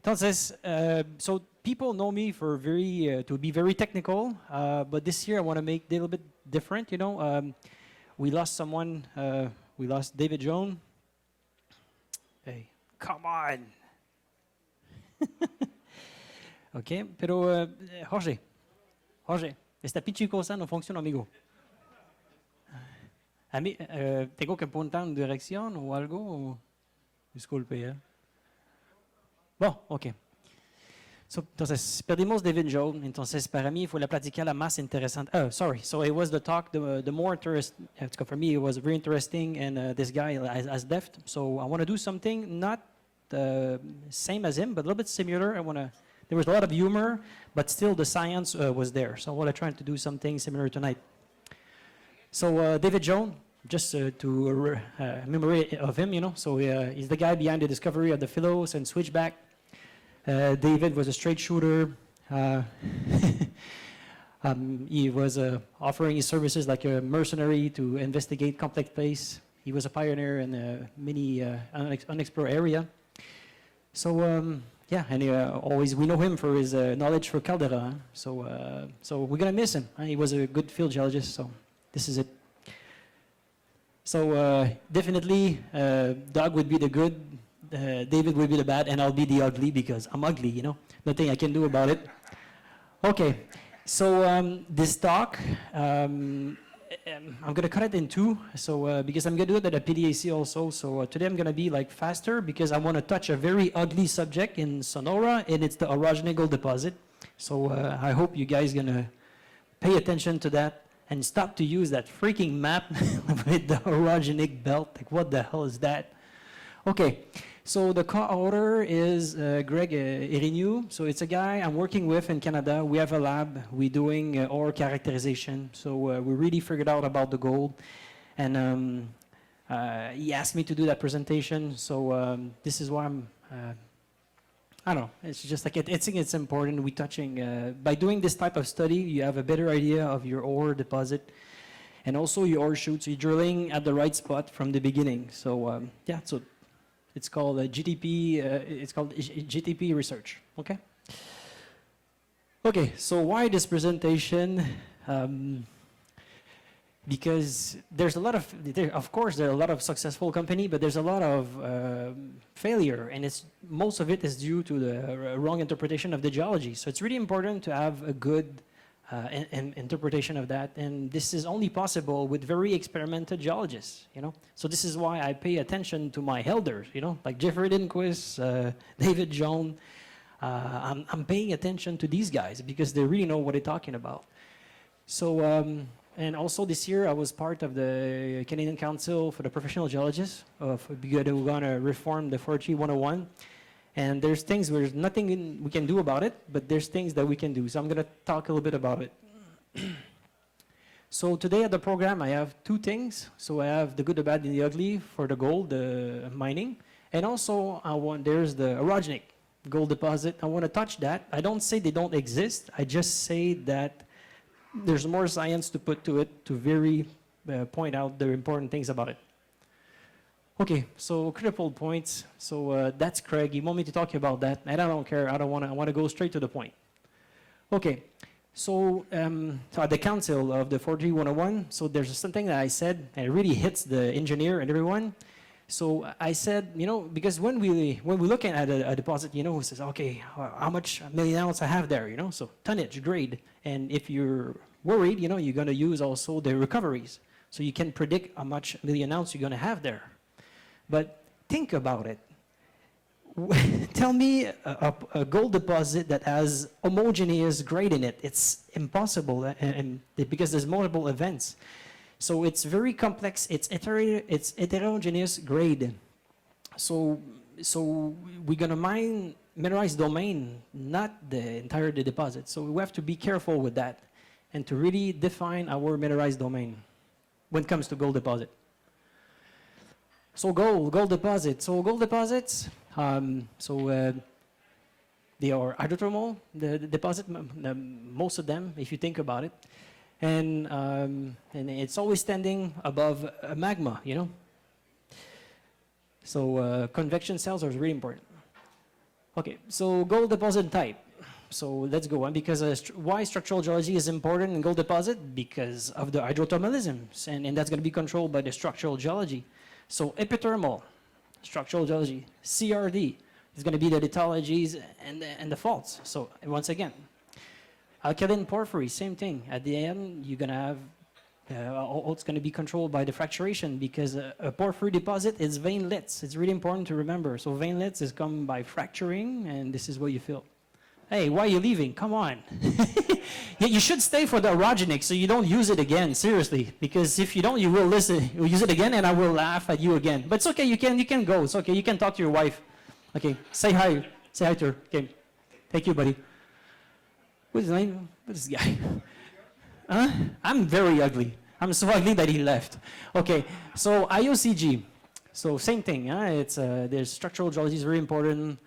Entonces, so people know me for to be very technical, but this year I want to make it a little bit different, you know. We lost someone, we lost David Jones. Hey, come on. Ok, pero Jorge, esta pinche cosa no funciona, amigo. Tengo que apuntar en dirección o algo. O... Disculpe, ¿eh? Bon, ok. So, entonces, perdimos David Jones. Entonces, para mí fue la plática la más interesante. Oh, sorry. So it was the talk, the more interesting. For me, it was very interesting, and this guy has left. So I want to do something not same as him, but a little bit similar. There was a lot of humor, but still the science was there. So I want to try to do something similar tonight. So David Jones, just to memory of him, you know. So he's the guy behind the discovery of the Philos and switchback. David was a straight shooter. He was offering his services like a mercenary to investigate complex space. He was a pioneer in many unexplored area. So yeah, and always we know him for his knowledge for caldera. So we're gonna miss him. He was a good field geologist. So this is it. So definitely, Doug would be the good, David would be the bad, and I'll be the ugly because I'm ugly, you know. Nothing I can do about it. Okay, so this talk, I'm gonna cut it in two. So because I'm gonna do it at a PDAC also. So today I'm gonna be like faster because I want to touch a very ugly subject in Sonora, and it's the orogenic gold deposit. So I hope you guys gonna pay attention to that. And stop to use that freaking map with the orogenic belt. Like, what the hell is that? Okay, so the co-author is Greg Eriniu. So it's a guy I'm working with in Canada. We have a lab. We're doing ore characterization. So we really figured out about the gold. And he asked me to do that presentation. So this is why I'm... I don't know, it's just like, I think it's important. We're touching, by doing this type of study, you have a better idea of your ore deposit and also your ore chutes. So you're drilling at the right spot from the beginning. So yeah, so it's called GTP, it's called GTP research, okay? Okay, so why this presentation? Because there's a lot of course, there are a lot of successful companies, but there's a lot of failure, and most of it is due to the wrong interpretation of the geology. So it's really important to have a good interpretation of that, and this is only possible with very experimental geologists, you know. So this is why I pay attention to my elders, you know, like Jeffrey Lindquist, David Jones. I'm paying attention to these guys because they really know what they're talking about. So. And also this year, I was part of the Canadian Council for the Professional Geologists because we're going to reform the 43101. And there's things where there's nothing we can do about it, but there's things that we can do. So I'm going to talk a little bit about it. So today at the program, I have two things. So I have the good, the bad, and the ugly for the gold, the mining. And also, there's the orogenic gold deposit. I want to touch that. I don't say they don't exist. I just say that there's more science to put to it to very point out the important things about it. Okay, so critical points. So that's Craig. You want me to talk about that? And I don't care. I don't want to. I want to go straight to the point. Okay, so at the council of the 43101, so there's something that I said, and it really hits the engineer and everyone. So I said, you know, because when we look at a deposit, you know, who says, okay, how much million ounce I have there, you know, so tonnage, grade, and if you're worried, you know, you're going to use also the recoveries, so you can predict how much million ounce you're going to have there. But think about it. Tell me a gold deposit that has homogeneous grade in it. It's impossible, and because there's multiple events. So it's very complex. It's heterogeneous grade. So we're gonna mine mineralized domain, not the entire deposit. So we have to be careful with that, and to really define our mineralized domain when it comes to gold deposit. So gold deposit. So gold deposits. They are hydrothermal. The deposit, most of them, if you think about it. And it's always standing above magma, you know. So convection cells are really important. Okay, so gold deposit type. So let's go on, because why structural geology is important in gold deposit? Because of the hydrothermalisms, and that's going to be controlled by the structural geology. So epithermal, structural geology. CRD is going to be the lithologies and the faults. So once again, alkaline porphyry, same thing. At the end, you're going to have, it's going to be controlled by the fracturation, because a porphyry deposit is veinlets. It's really important to remember. So veinlets is come by fracturing, and this is what you feel. Hey, why are you leaving? Come on. Yeah, you should stay for the orogenic so you don't use it again, seriously. Because if you don't, you will you'll use it again and I will laugh at you again. But it's okay, you can go. It's okay, you can talk to your wife. Okay, say hi. Say hi to her. Okay, thank you, buddy. What's his name? What's this guy? Huh? I'm very ugly. I'm so ugly that he left. Okay, so IOCG. So same thing, it's there's structural geology is very important.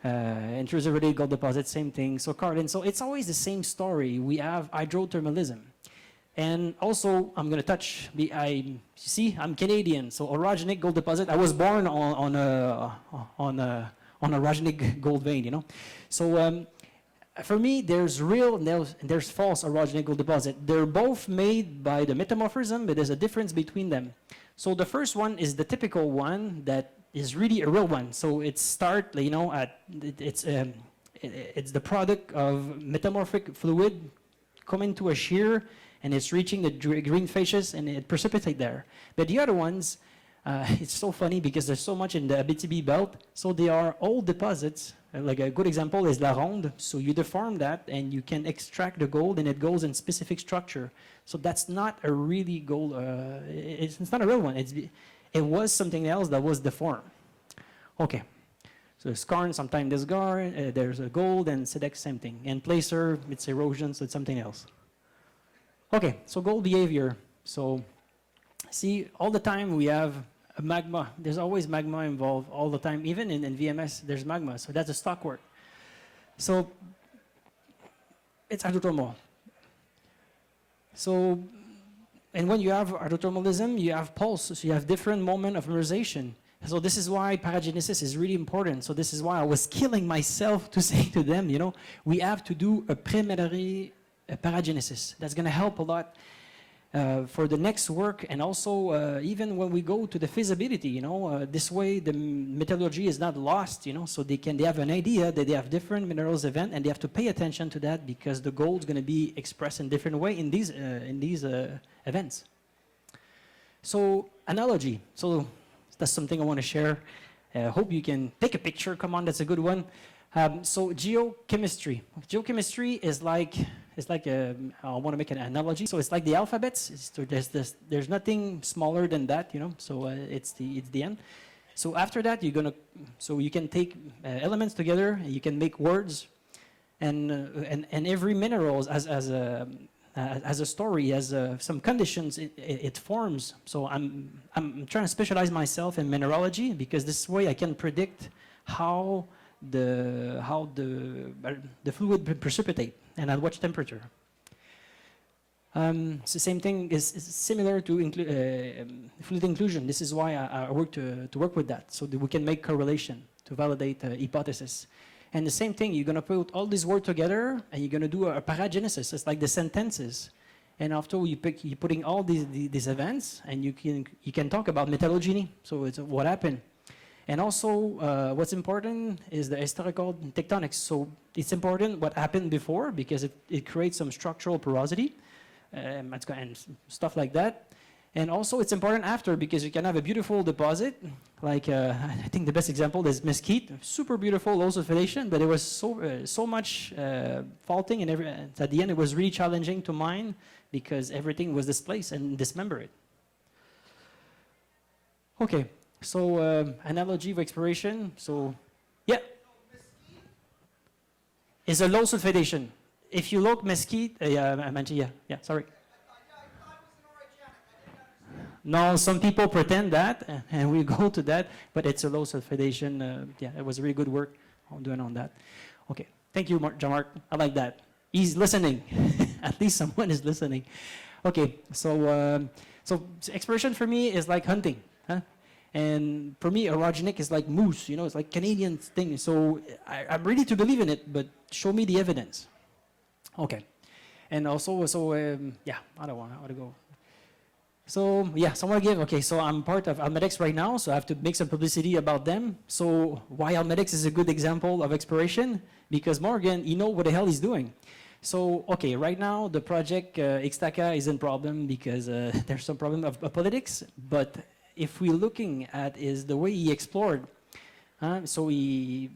Intrusive gold deposit, same thing. So carbon, so it's always the same story. We have hydrothermalism. And also, I'm going to touch, you see, I'm Canadian, so orogenic gold deposit. I was born on a orogenic gold vein, you know. So for me, there's real, there's false orogenic gold deposit. They're both made by the metamorphism, but there's a difference between them. So the first one is the typical one that is really a real one. So it starts, you know, it's the product of metamorphic fluid coming to a shear, and it's reaching the green facies, and it precipitates there. But the other ones, it's so funny because there's so much in the Abitibi belt. So they are old deposits. Like a good example is La Ronde. So you deform that, and you can extract the gold, and it goes in specific structure. So that's not a really gold. It's not a real one. It was something else that was deformed. Okay, so skarn, sometimes there's garn, there's a gold, and Sedex, same thing. And placer, it's erosion, so it's something else. Okay, so gold behavior. So see, all the time we have a magma. There's always magma involved all the time. Even in VMS, there's magma, so that's a stock work. So it's hydrothermal. So, and when you have hydrothermalism, you have pulse, so you have different moment of mineralization. So this is why paragenesis is really important. So this is why I was killing myself to say to them, you know, we have to do a preliminary paragenesis. That's going to help a lot for the next work, and also even when we go to the feasibility, you know, this way the metallurgy is not lost, you know, so they have an idea that they have different minerals event, and they have to pay attention to that because the gold is going to be expressed in different way in these events. So analogy. So that's something I want to share. Hope you can take a picture. Come on, that's a good one. So geochemistry. Geochemistry is like, I want to make an analogy. So it's like the alphabets. There's nothing smaller than that, you know. So it's the end. So after that, so you can take elements together, and you can make words, and every mineral as a story, has some conditions it forms. So I'm trying to specialize myself in mineralogy, because this way I can predict how the fluid precipitate and at what temperature. It's the same thing is similar to fluid inclusion. This is why I work to work with that, so that we can make correlation to validate hypothesis. And the same thing, you're going to put all these words together, and you're going to do a paragenesis. It's like the sentences. And after you're putting all these events, and you can talk about metallogeny. So it's what happened. And also, what's important is the historical tectonics. So it's important what happened before, because it creates some structural porosity and stuff like that. And also, it's important after, because you can have a beautiful deposit. Like, I think the best example is Mesquite. Super beautiful, low sulfidation, but there was so much faulting, and at the end, it was really challenging to mine because everything was displaced and dismembered. Okay, so analogy of exploration. So, yeah, it's a low sulfidation. If you look Mesquite, yeah, sorry. No, some people pretend that, and we go to that, but it's a low sulfidation. Yeah, it was really good work on doing on that. Okay, thank you, Jean-Marc. I like that. He's listening. At least someone is listening. Okay, so so exploration for me is like hunting. Huh? And for me, orogenic is like moose, you know, it's like Canadian thing. So I'm ready to believe in it, but show me the evidence. Okay. And also, so yeah, I don't want to go. So yeah, so I want to give, okay, so I'm part of Almadex right now, so I have to make some publicity about them. So why Almadex is a good example of exploration? Because Morgan, you know what the hell he's doing. So, okay, right now the project Ixtaca is in problem because there's some problem of politics, but if we're looking at is the way he explored, so he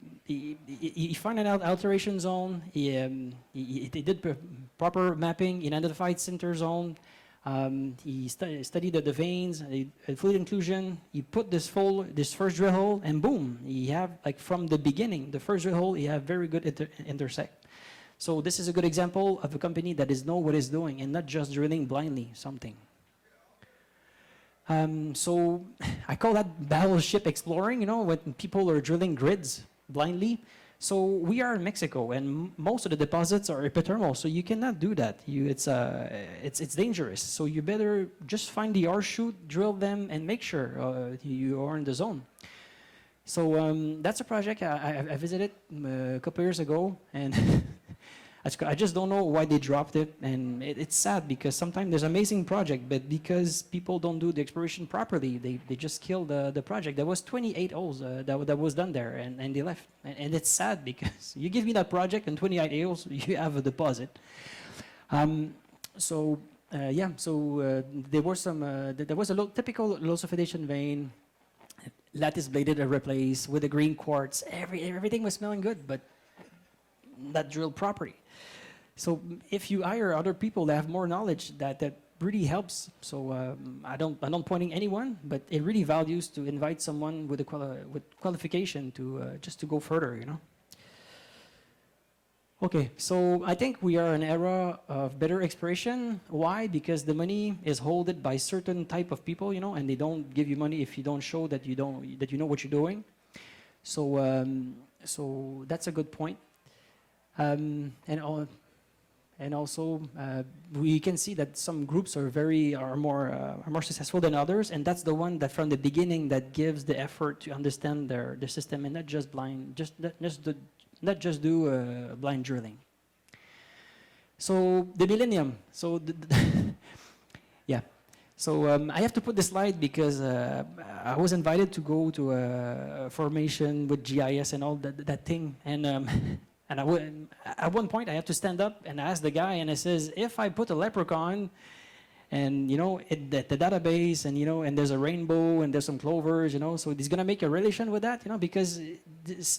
found an alteration zone, he did proper mapping, he identified center zone, he studied the veins, fluid inclusion, he put this first drill hole, and boom, he have, like from the beginning, the first drill hole, he have very good intersect. So this is a good example of a company that is know what it's doing and not just drilling blindly something. So I call that battleship exploring, you know, when people are drilling grids blindly. So we are in Mexico, and most of the deposits are epithermal, so you cannot do that. It's dangerous. So you better just find the R shoot, drill them, and make sure you are in the zone. So that's a project I visited a couple years ago, and I just don't know why they dropped it, and it's sad because sometimes there's amazing project, but because people don't do the exploration properly, they just kill the project. There was 28 holes that was done there, and they left. And it's sad because you give me that project and 28 holes, you have a deposit. Yeah, so there was a typical low sulfidation vein, lattice bladed replaced with a green quartz. Everything was smelling good, but not drilled properly. So if you hire other people that have more knowledge, that really helps. So I don't pointing anyone, but it really values to invite someone with qualification to just to go further, you know. Okay, so I think we are in an era of better exploration. Why? Because the money is held by certain type of people, you know, and they don't give you money if you don't show that you know what you're doing. So so that's a good point. And also, we can see that some groups are more successful than others, and that's the one that from the beginning that gives the effort to understand their system and not just not just do blind drilling. So the MILLENNIUM. So yeah. So I have to put this slide because I was invited to go to a formation with GIS and all that thing, and at one point I had to stand up and ask the guy, and I says, if I put a leprechaun and, you know, the database, and, you know, and there's a rainbow and there's some clovers, you know, so he's gonna make a relation with that, you know, because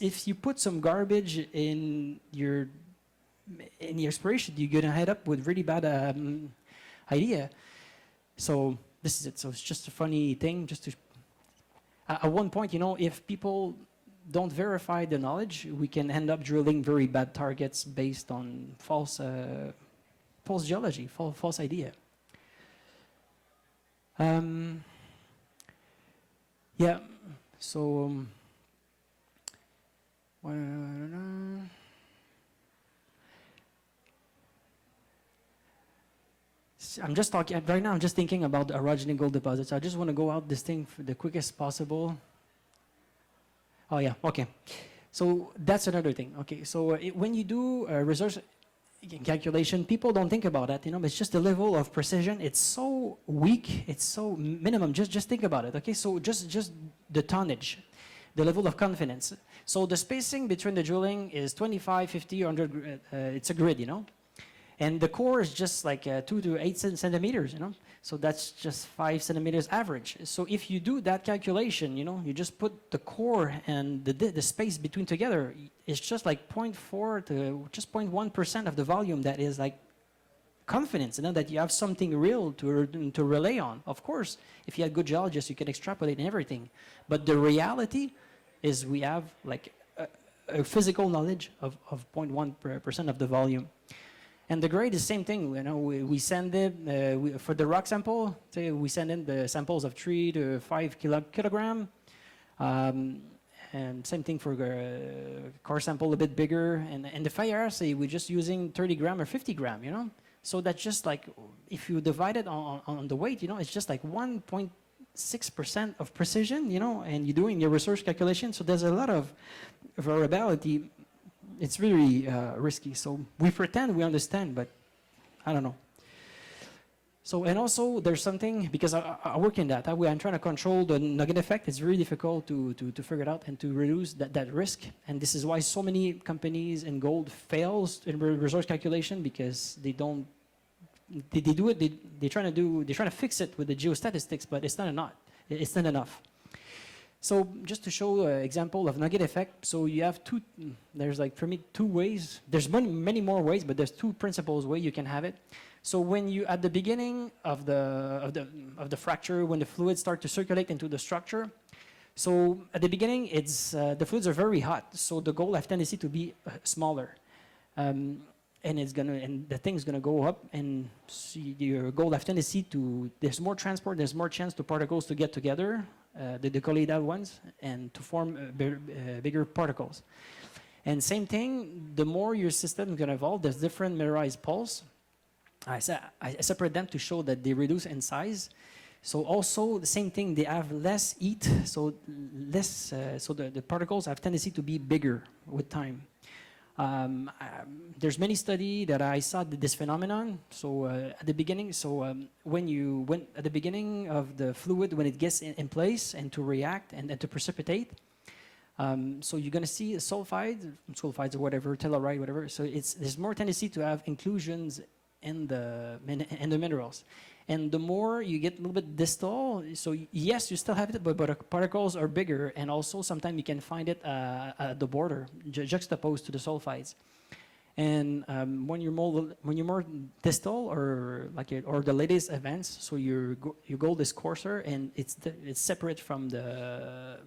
if you put some garbage in your exploration, you're gonna head up with really bad idea. So this is it. So it's just a funny thing, just to at one point, you know, if people don't verify the knowledge, we can end up drilling very bad targets based on false geology, false idea. Yeah, so I'm just talking right now. I'm just thinking about the orogenic gold deposits. I just want to go out this thing for the quickest possible. Oh yeah, okay. So that's another thing. Okay, so when you do resource calculation, people don't think about that. You know, it's just the level of precision. It's so weak. It's so minimum. Just think about it. Okay, so just the tonnage, the level of confidence. So the spacing between the drilling is 25, 50, 100. It's a grid, you know. And the core is just like 2 to 8 centimeters, you know. So that's just 5 centimeters average. So if you do that calculation, you know, you just put the core and the space between together, it's just like 0.4 to just 0.1% of the volume that is like confidence, you know, that you have something real to rely on. Of course, if you have good geologists, you can extrapolate and everything. But the reality is we have like a physical knowledge of 0.1% of the volume. And the grade is the same thing. You know, we send it for the rock sample. Say we send in the samples of 3 to 5 kilogram, and same thing for core sample a bit bigger. And the fire assay, we're just using 30 gram or 50 gram. You know, so that's just like if you divide it on the weight, you know, it's just like 1.2 6% of precision, you know, and you're doing your resource calculation, so there's a lot of variability. It's really risky. So we pretend we understand, but I don't know. So, and also there's something, because I work in that way, I'm trying to control the nugget effect. It's really difficult to figure it out and to reduce that risk. And this is why so many companies in gold fails in resource calculation, because they don't, they do it, they're trying to fix it with the geostatistics, but it's not enough. So just to show an example of nugget effect, so you have there's like, for me, two ways. There's many more ways, but there's two principles way you can have it. So when you, at the beginning of the fracture, when the fluids start to circulate into the structure, so at the beginning, the fluids are very hot, so the gold have tendency to be smaller. And the thing's gonna go up, and your gold have tendency to, there's more transport, there's more chance to particles to get together, the colloidal ones, and to form bigger particles. And same thing, the more your system is gonna evolve, there's different mineralized pulse. I separate them to show that they reduce in size. So also the same thing, they have less heat, so so the particles have tendency to be bigger with time. There's many studies that I saw this phenomenon. So at the beginning, at the beginning of the fluid, when it gets in place and to react and to precipitate, so you're gonna see sulfides or whatever, telluride, whatever. So there's more tendency to have inclusions in the minerals. And the more you get a little bit distal, so yes, you still have it, but the particles are bigger, and also sometimes you can find it at the border, juxtaposed to the sulfides. And when you're more distal, or the latest events, so your gold is coarser and it's separate from the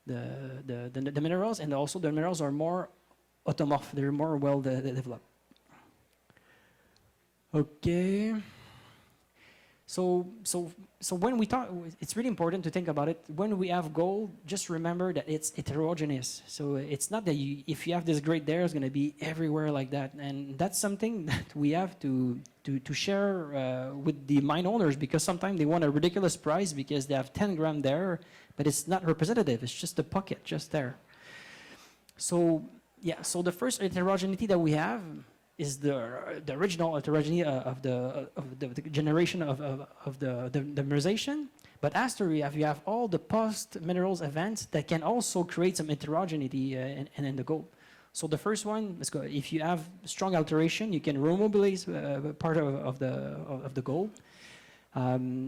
minerals, and also the minerals are more automorph, they're more well developed. Okay. So when we talk, it's really important to think about it. When we have gold, just remember that it's heterogeneous. So it's not that if you have this grade there, it's going to be everywhere like that. And that's something that we have to share with the mine owners, because sometimes they want a ridiculous price because they have 10 grams there, but it's not representative. It's just a pocket just there. So yeah, so the first heterogeneity that we have is the original heterogeneity of the generation of the mineralization. But after you have all the post minerals events that can also create some heterogeneity in the gold. So the first one, let's go. If you have strong alteration, you can remobilize part of the gold.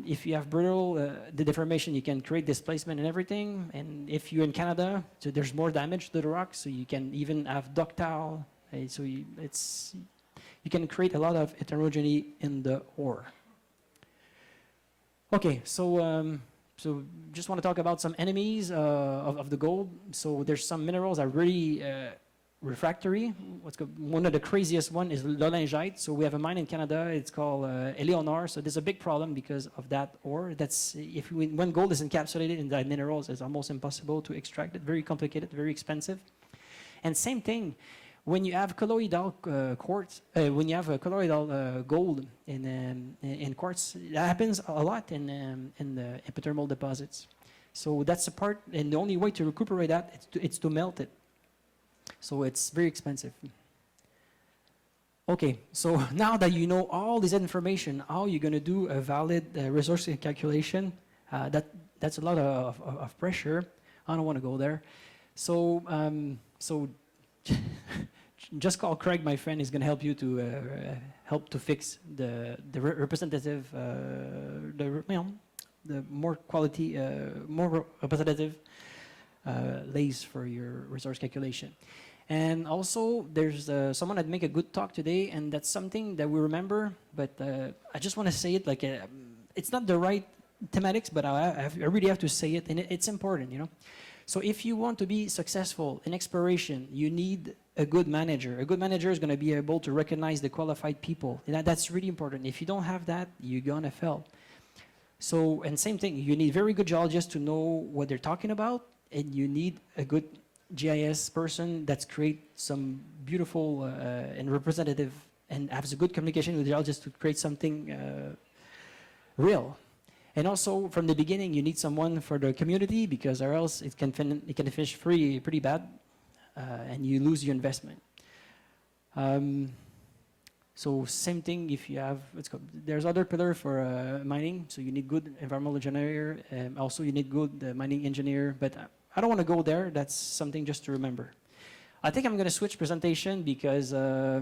If you have brittle the deformation, you can create displacement and everything. And if you're in Canada, so there's more damage to the rock, so you can even have ductile. So you can create a lot of heterogeneity in the ore. Okay, so just want to talk about some enemies of the gold. So there's some minerals that are really refractory. One of the craziest one is l'olingite. So we have a mine in Canada. It's called Eleonore. So there's a big problem because of that ore. That's when gold is encapsulated in the minerals, it's almost impossible to extract it. Very complicated, very expensive. And same thing. When you have colloidal quartz, when you have a colloidal gold in quartz, that happens a lot in the epithermal deposits. So that's the part, and the only way to recuperate that is to melt it. So it's very expensive. Okay, so now that you know all this information, how you're going to do a valid resource calculation, that's a lot of pressure. I don't want to go there. So just call Craig, my friend. He's going to help you to help to fix the representative, the more quality, more representative lays for your resource calculation. And also, there's someone that make a good talk today, and that's something that we remember. But I just want to say it like it's not the right thematics, but I really have to say it, and it's important, you know. So if you want to be successful in exploration, you need a good manager. A good manager is going to be able to recognize the qualified people. And that's really important. If you don't have that, you're going to fail. So, and same thing, you need very good geologists to know what they're talking about, and you need a good GIS person that's create some beautiful and representative and has a good communication with geologists to create something real. And also, from the beginning, you need someone for the community, because or else it can finish pretty bad, and you lose your investment. So same thing if you have, there's other pillar for mining, so you need good environmental engineer, also you need good mining engineer, but I don't want to go there, that's something just to remember. I think I'm going to switch presentation because I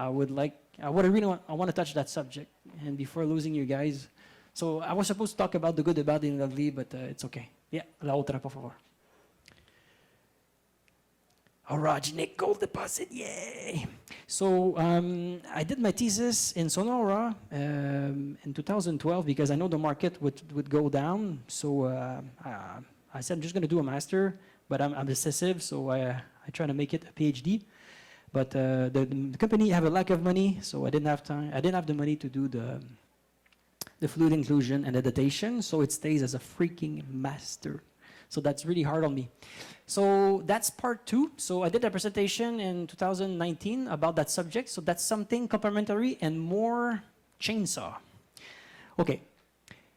want to touch that subject, and before losing you guys, so I was supposed to talk about the good, the bad, and the ugly, but it's okay. Yeah, la otra, por favor. Orogenic gold deposit, yay! So I did my thesis in Sonora in 2012 because I know the market would go down. So I said I'm just going to do a master, but I'm obsessive, so I try to make it a PhD. But the company have a lack of money, so I didn't have time. I didn't have the money to do the fluid inclusion and the datation, so it stays as a freaking master. So that's really hard on me. So that's part 2. So I did a presentation in 2019 about that subject. So that's something complementary and more chainsaw. Okay.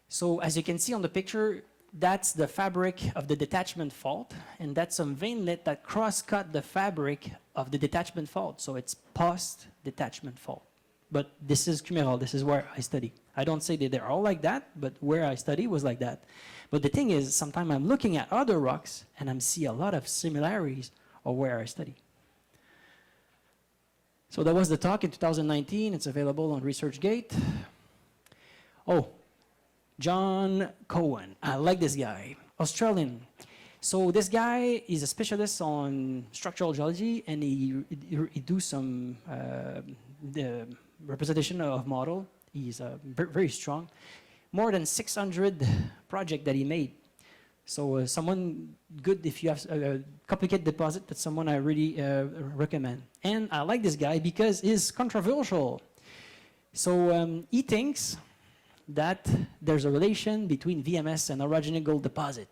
So as you can see on the picture, that's the fabric of the detachment fault, and that's some veinlet that cross-cut the fabric of the detachment fault. So it's post-detachment fault. But this is Cumeral, this is where I study. I don't say that they're all like that, but where I study was like that. But the thing is, sometimes I'm looking at other rocks and I see a lot of similarities of where I study. So that was the talk in 2019. It's available on ResearchGate. Oh, John Cohen. I like this guy. Australian. So this guy is a specialist on structural geology, and he do some the representation of model. He's very strong. More than 600 projects that he made. So someone good if you have a complicated deposit, that's someone I really recommend. And I like this guy because he's controversial. So he thinks that there's a relation between VMS and orogenic gold deposit.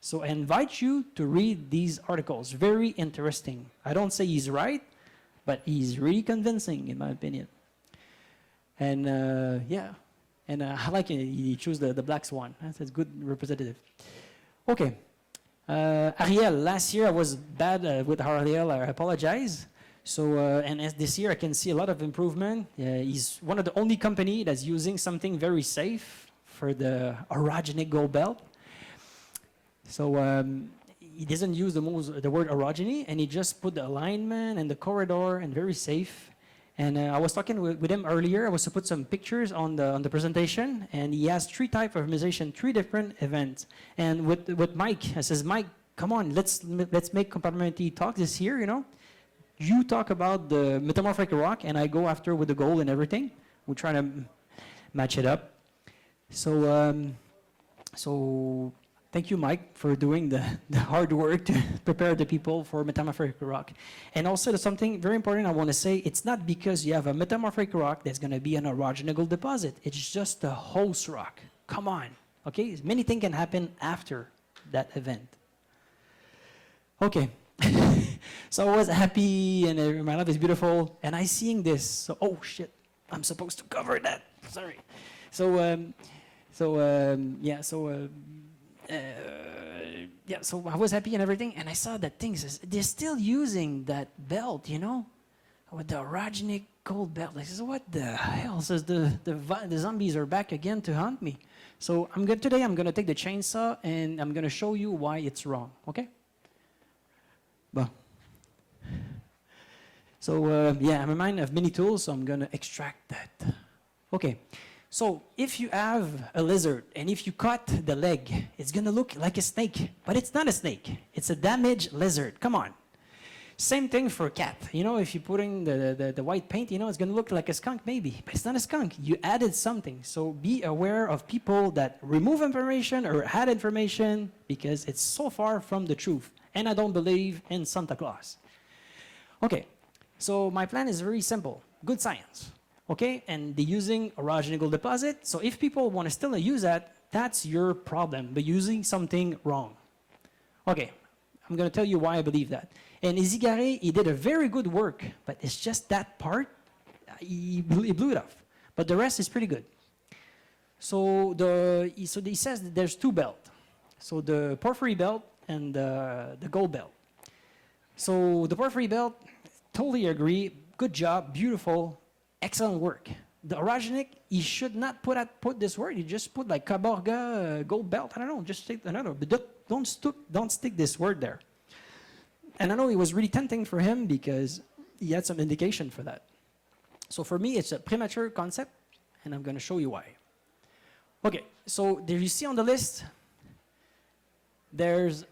So I invite you to read these articles. Very interesting. I don't say he's right, but he's really convincing in my opinion. And yeah. And I like it. He chose the black swan. That's a good representative. Okay. Ariel, last year I was bad with Ariel. I apologize. So, and as this year I can see a lot of improvement. He's one of the only company that's using something very safe for the orogenic gold belt. So he doesn't use the word orogeny, and he just put the alignment and the corridor and very safe. And I was talking with him earlier. I was to put some pictures on the presentation, and he has 3 types of mineralization, 3 different events. And with Mike, I says, Mike, come on, let's make complementary talk this year. You know, you talk about the metamorphic rock, and I go after with the gold and everything. We try to match it up. So thank you, Mike, for doing the hard work to prepare the people for metamorphic rock. And also, there's something very important I want to say. It's not because you have a metamorphic rock that's going to be an orogenic gold deposit. It's just a host rock. Come on. Okay? Many things can happen after that event. Okay. So I was happy, and my life is beautiful. And I seeing this. So, oh, shit. I'm supposed to cover that. Sorry. So, yeah, so I was happy and everything, and I saw that things, they're still using that belt, you know, with the orogenic gold belt. I said, what the hell? Says the zombies are back again to hunt me. So today I'm gonna take the chainsaw and I'm gonna show you why it's wrong. Okay? Well, so yeah, I'm a man of many tools, so I'm gonna extract that. Okay. So if you have a lizard and if you cut the leg, it's going to look like a snake, but it's not a snake. It's a damaged lizard. Come on. Same thing for a cat. You know, if you're putting the white paint, you know, it's going to look like a skunk maybe, but it's not a skunk. You added something. So be aware of people that remove information or add information because it's so far from the truth. And I don't believe in Santa Claus. Okay. So my plan is very simple. Good science. Okay, and they're using orogenic gold deposit. So if people want to still use that, that's your problem. They're using something wrong. Okay, I'm going to tell you why I believe that. And Izigare, he did a very good work, but it's just that part, he blew it off. But the rest is pretty good. So he says that there's two belts. So the porphyry belt and the gold belt. So the porphyry belt, totally agree. Good job, beautiful, excellent work. The orogenic, he should not put this word. He just put like Kaborga gold belt. I don't know. Just take another. But don't stick this word there. And I know it was really tempting for him because he had some indication for that. So for me, it's a premature concept, and I'm going to show you why. Okay, so there you see on the list, there's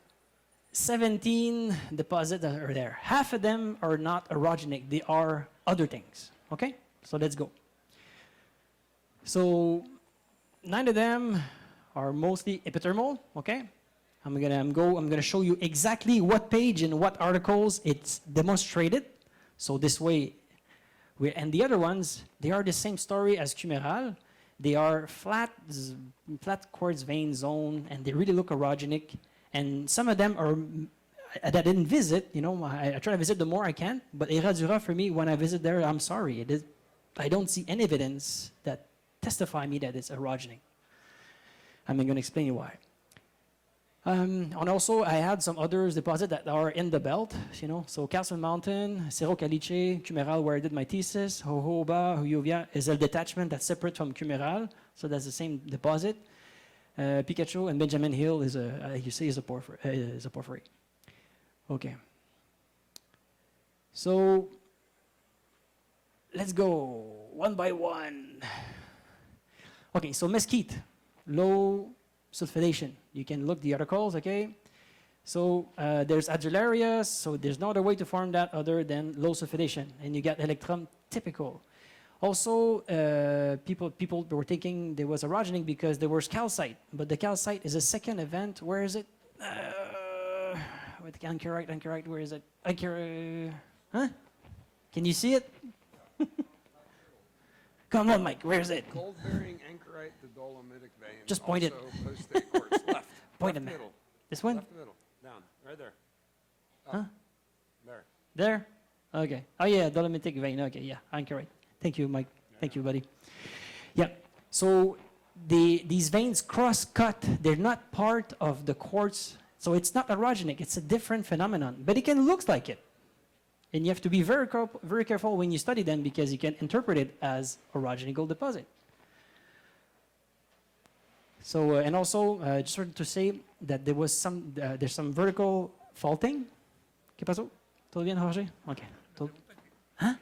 17 deposits that are there. Half of them are not orogenic. They are other things. Okay, so let's go. So 9 of them are mostly epithermal. Okay, I'm gonna show you exactly what page and what articles it's demonstrated. So this way, and the other ones, they are the same story as Cumeral. They are flat quartz vein zone, and they really look orogenic. And some of them are that I didn't visit. You know, I try to visit the more I can. But Herradura, for me, when I visit there, I'm sorry, I don't see any evidence that testify me that it's orogenic. I'm going to explain you why. And also, I had some others deposits that are in the belt, you know. So Castle Mountain, Cerro Caliche, Cumeral, where I did my thesis, Jojoba, Huyovia is a detachment that's separate from Cumeral, so that's the same deposit. Pikachu and Benjamin Hill is a porphyry. Okay. So let's go one by one. Okay, so mesquite, low sulfidation. You can look the articles, okay? So there's adularius, so there's no other way to form that other than low sulfidation. And you get electrum typical. Also, people were thinking there was orogenic because there was calcite, but the calcite is a second event. Where is it? With anchorite, where is it? Huh? Can you see it? Come on, Mike, where is it? Gold-bearing anchorite, the dolomitic vein. Just point it. Post-state quartz, left. Point left it. middle. This one? Left middle. Down. Right there. Up. Huh? There. There? Okay. Oh, yeah, dolomitic vein. Okay, yeah, anchorite. Thank you, Mike. Thank you, buddy. Yeah. So these veins cross-cut. They're not part of the quartz. So it's not orogenic. It's a different phenomenon. But it can look like it. And you have to be very careful when you study them because you can interpret it as orogenic gold deposit. So, and also, just wanted to say that there was there's some vertical faulting. ¿Qué pasó? ¿Todo bien, Jorge? Okay. ¿Ah?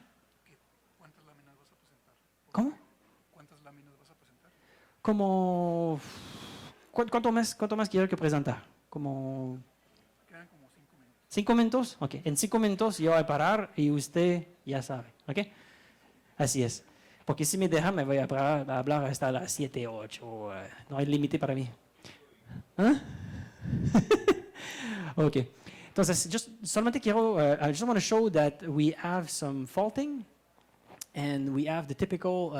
¿Cómo? ¿Cuántas láminas vas a presentar? Como... ¿Cuánto más quiero que presentar? Como... Quedan como 5 minutos. 5 minutos? Ok. En 5 minutos yo voy a parar y usted ya sabe. Ok. Así es. Porque si me deja, me voy a hablar hasta las 7, 8. No hay límite para mí. ¿Ah? Ok. Entonces, solamente quiero, I just want to show that we have some faulting and we have the typical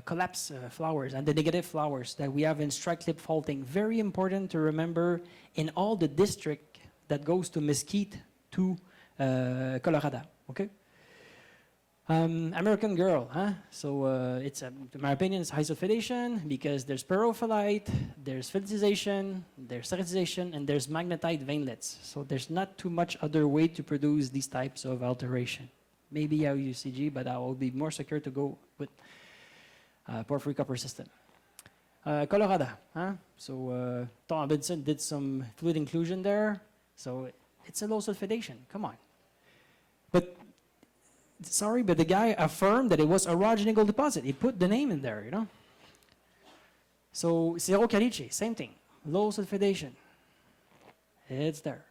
collapse flowers and the negative flowers that we have in strike clip faulting. Very important to remember in all the district that goes to Mesquite to Colorado. Okay. American Girl, huh? So it's, in my opinion, it's high sulfidation because there's perophyllite, there's philization, there's ceratization, and there's magnetite veinlets. So there's not too much other way to produce these types of alteration. Maybe UCG, but I will be more secure to go with porphyry copper system. Colorado, huh? So Tom Benson did some fluid inclusion there. So it's a low sulfidation. Come on. But sorry, but the guy affirmed that it was orogenic gold deposit. He put the name in there, you know. So Cerro Caliche, same thing, low sulfidation. It's there.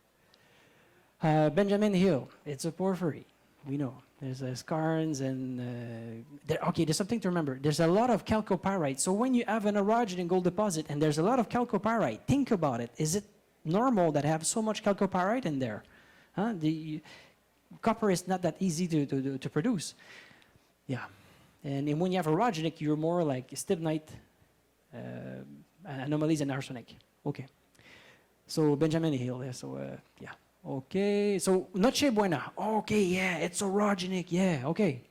Benjamin Hill, it's a porphyry. We know there's skarns and okay. There's something to remember. There's a lot of chalcopyrite. So when you have an orogenic gold deposit and there's a lot of chalcopyrite, think about it. Is it normal that have so much chalcopyrite in there? Huh? Copper is not that easy to produce. Yeah. And when you have orogenic, you're more like stibnite, anomalies, and arsenic. Okay. So Benjamin Hill, yeah, so yeah. Okay, so Noche Buena. Okay, yeah, it's orogenic, yeah, okay.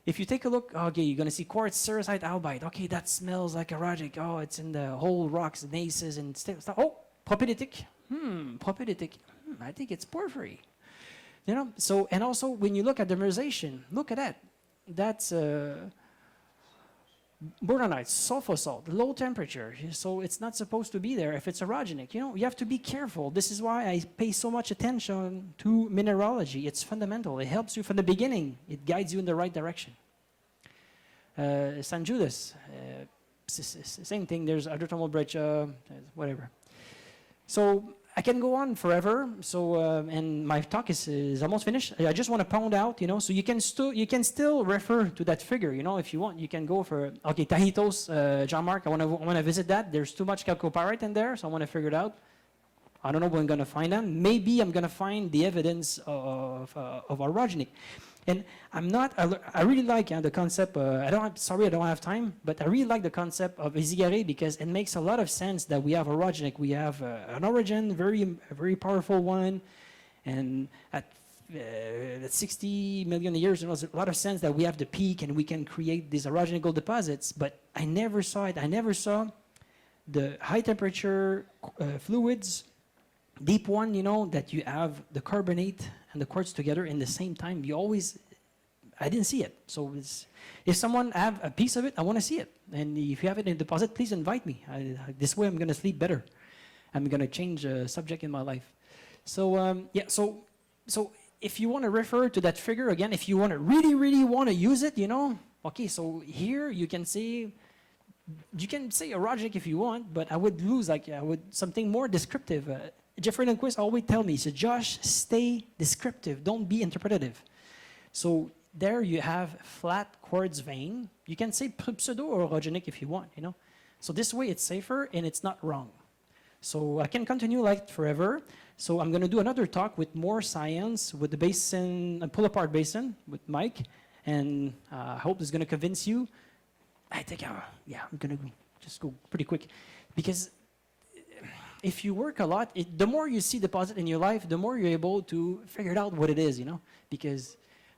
if you take a look, okay, you're going to see quartz, sericite, albite. Okay, that smells like orogenic. Oh, it's in the whole rocks, gneisses, and stuff. Oh, propylitic. Propylitic. I think it's porphyry. You know, so, and also when you look at the mineralization, look at that. That's boronite, sulfur salt, low temperature. So it's not supposed to be there if it's orogenic. You know, you have to be careful. This is why I pay so much attention to mineralogy. It's fundamental. It helps you from the beginning. It guides you in the right direction. San Judas, same thing. There's hydrothermal breccia, whatever. So I can go on forever. So and my talk is almost finished. I just want to point out, you know, so you can still refer to that figure, you know, if you want. You can go for Tajitos, Jean-Marc. I want to visit that. There's too much chalcopyrite in there, so I want to figure it out. I don't know when I'm going to find them. Maybe I'm going to find the evidence of orogenic. And I really like the concept, sorry I don't have time, but I really like the concept of Isigare because it makes a lot of sense that we have orogenic. We have an origin, a very powerful one, and at 60 million years, you know, there's a lot of sense that we have the peak and we can create these orogenic gold deposits, but I never saw it. I never saw the high temperature fluids, deep one, you know, that you have the carbonate and the quartz together in the same time. I didn't see it. So if someone have a piece of it, I want to see it. And if you have it in a deposit, please invite me. This way I'm going to sleep better. I'm going to change a subject in my life. So yeah, so if you want to refer to that figure again, if you want to really want to use it, you know, okay, so here you can say orogenic if you want, but I would lose something more descriptive. Jeffrey Lundquist always tell me, so Josh, stay descriptive, don't be interpretative. So there you have flat quartz vein. You can say pseudo-orogenic if you want, you know. So this way it's safer and it's not wrong. So I can continue like forever. So I'm going to do another talk with more science with the basin, pull-apart basin with Mike, and I hope it's going to convince you. I think, yeah, I'm going to just go pretty quick because if you work a lot, the more you see deposit in your life, the more you're able to figure out what it is, you know, because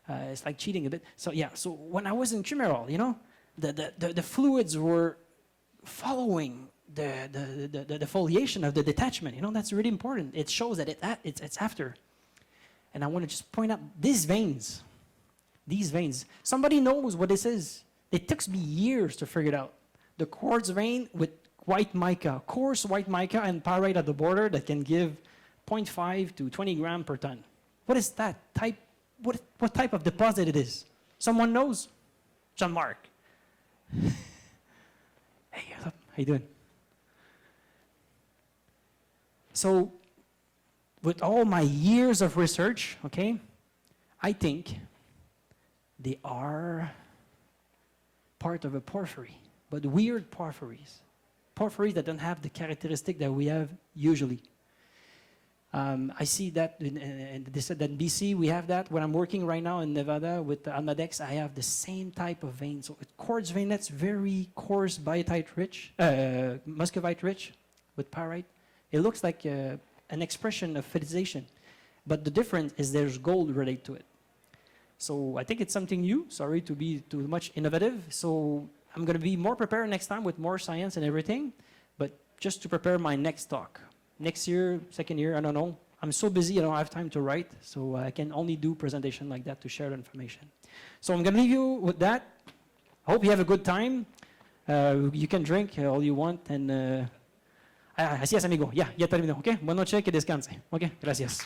it's like cheating a bit. So yeah, so when I was in Cumeral, you know, the fluids were following the foliation of the detachment. You know, that's really important. It shows that it's after. And I want to just point out these veins. Somebody knows what this is. It took me years to figure it out. The quartz vein with white mica, coarse white mica and pyrite at the border that can give 0.5 to 20 grams per ton. What is that type? What type of deposit it is? Someone knows? Jean-Marc. Hey, how you doing? So, with all my years of research, okay, I think they are part of a porphyry, but weird porphyries. Porphyries that don't have the characteristic that we have usually. I see that, they said that in BC we have that. When I'm working right now in Nevada with the Almadex, I have the same type of vein. So a quartz vein that's very coarse biotite rich, muscovite rich with pyrite. It looks like an expression of fetization, but the difference is there's gold related to it. So I think it's something new. Sorry to be too much innovative. So I'm going to be more prepared next time with more science and everything, but just to prepare my next talk. Next year, second year, I don't know. I'm so busy, I don't have time to write, so I can only do presentation like that to share the information. So I'm going to leave you with that. I hope you have a good time. You can drink all you want, and así es, amigo. Ya terminó, ¿ok? Buenas noches, que descanse. Ok, gracias.